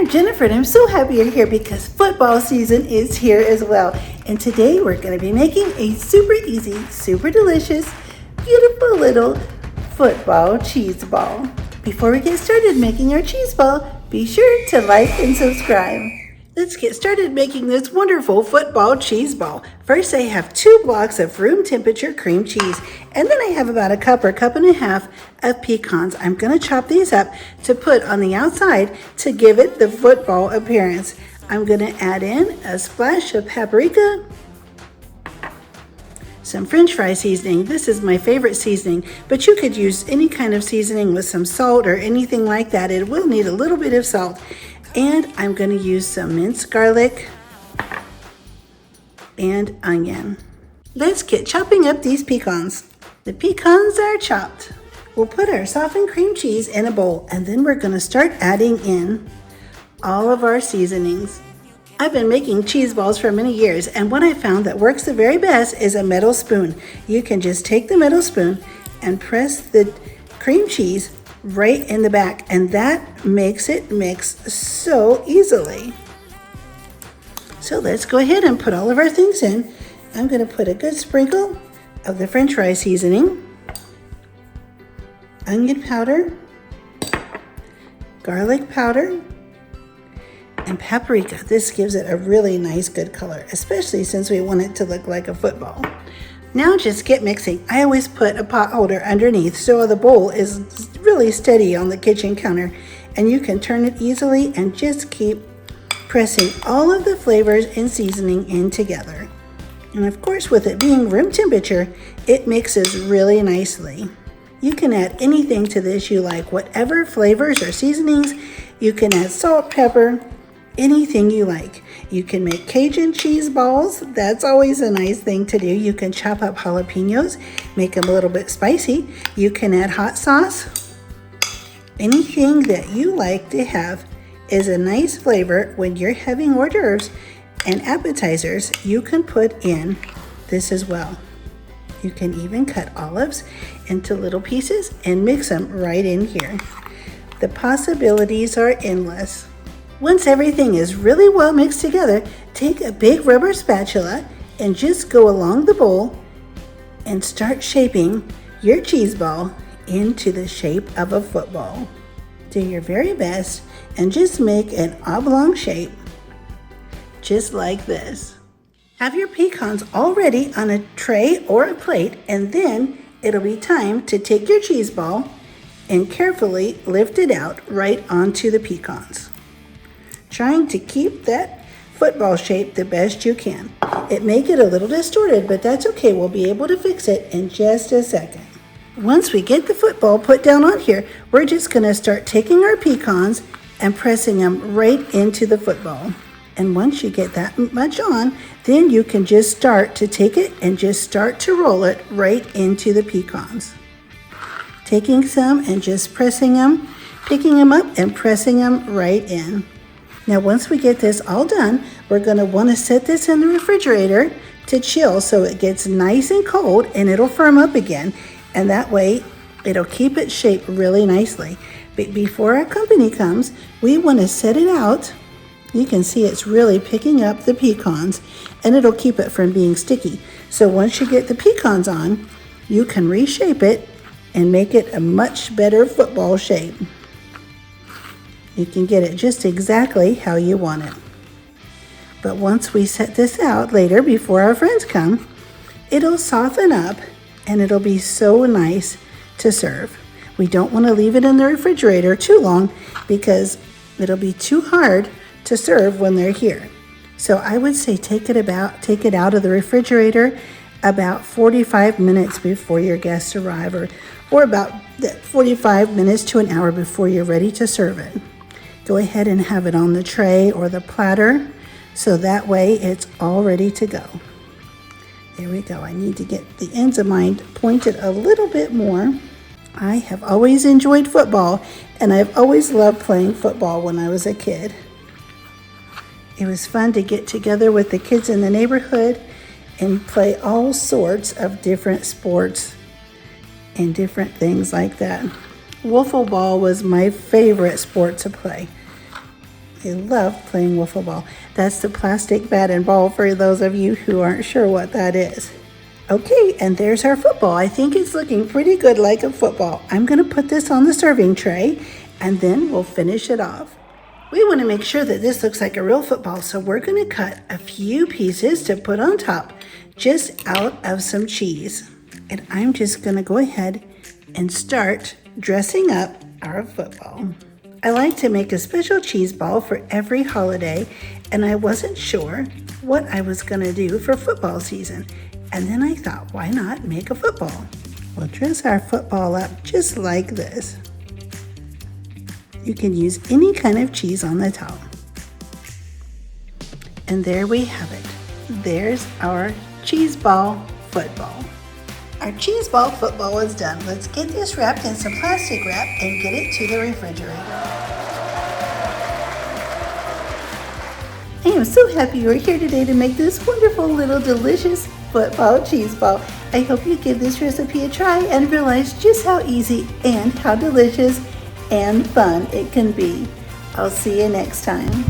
I'm Jennifer and I'm so happy you're here because football season is here as well. And today we're going to be making a super easy, super delicious, beautiful little football cheese ball. Before we get started making our cheese ball, be sure to like and subscribe. Let's get started making this wonderful football cheese ball. First, I have 2 blocks of room temperature cream cheese, and then I have about a cup or cup and a half of pecans. I'm going to chop these up to put on the outside to give it the football appearance. I'm going to add in a splash of paprika, some French fry seasoning. This is my favorite seasoning, but you could use any kind of seasoning with some salt or anything like that. It will need a little bit of salt. And I'm going to use some minced garlic and onion. Let's get chopping up these pecans. The pecans are chopped. We'll put our softened cream cheese in a bowl, and then we're going to start adding in all of our seasonings. I've been making cheese balls for many years, and what I found that works the very best is a metal spoon. You can just take the metal spoon and press the cream cheese right in the back, and that makes it mix so easily. So let's go ahead and put all of our things in. I'm going to put a good sprinkle of the French fry seasoning, onion powder, garlic powder, and paprika. This gives it a really nice good color, especially since we want it to look like a football. Now just get mixing. I always put a pot holder underneath so the bowl is really steady on the kitchen counter, and you can turn it easily and just keep pressing all of the flavors and seasoning in together. And of course, with it being room temperature, it mixes really nicely. You can add anything to this you like, whatever flavors or seasonings. You can add salt, pepper, anything you like. You can make Cajun cheese balls. That's always a nice thing to do. You can chop up jalapenos, make them a little bit spicy. You can add hot sauce. Anything that you like to have is a nice flavor when you're having hors d'oeuvres and appetizers. You can put in this as well. You can even cut olives into little pieces and mix them right in here. The possibilities are endless. Once everything is really well mixed together, take a big rubber spatula and just go along the bowl and start shaping your cheese ball into the shape of a football. Do your very best and just make an oblong shape, just like this. Have your pecans all ready on a tray or a plate, and then it'll be time to take your cheese ball and carefully lift it out right onto the pecans, trying to keep that football shape the best you can. It may get a little distorted, but that's okay. We'll be able to fix it in just a second. Once we get the football put down on here, we're just going to start taking our pecans and pressing them right into the football. And once you get that much on, then you can just start to take it and just start to roll it right into the pecans. Taking some and just pressing them, picking them up and pressing them right in. Now, once we get this all done, we're going to want to set this in the refrigerator to chill so it gets nice and cold and it'll firm up again. And that way, it'll keep its shape really nicely. But before our company comes, we want to set it out. You can see it's really picking up the pecans, and it'll keep it from being sticky. So once you get the pecans on, you can reshape it and make it a much better football shape. You can get it just exactly how you want it. But once we set this out later before our friends come, it'll soften up and it'll be so nice to serve. We don't want to leave it in the refrigerator too long because it'll be too hard to serve when they're here. So I would say take it out of the refrigerator about 45 minutes before your guests arrive, or about 45 minutes to an hour before you're ready to serve it. Go ahead and have it on the tray or the platter, so that way it's all ready to go. There we go. I need to get the ends of mine pointed a little bit more. I have always enjoyed football, and I've always loved playing football when I was a kid. It was fun to get together with the kids in the neighborhood and play all sorts of different sports and different things like that. Wiffle ball was my favorite sport to play. I love playing wiffle ball. That's the plastic bat and ball for those of you who aren't sure what that is. Okay, and there's our football. I think it's looking pretty good like a football. I'm gonna put this on the serving tray and then we'll finish it off. We wanna make sure that this looks like a real football, so we're gonna cut a few pieces to put on top, just out of some cheese. And I'm just gonna go ahead and start dressing up our football. I like to make a special cheese ball for every holiday, and I wasn't sure what I was gonna do for football season. And then I thought, why not make a football? We'll dress our football up just like this. You can use any kind of cheese on the top. And there we have it. There's our cheese ball football. Our cheese ball football is done. Let's get this wrapped in some plastic wrap and get it to the refrigerator. I am so happy you're here today to make this wonderful little delicious football cheese ball. I hope you give this recipe a try and realize just how easy and how delicious and fun it can be. I'll see you next time.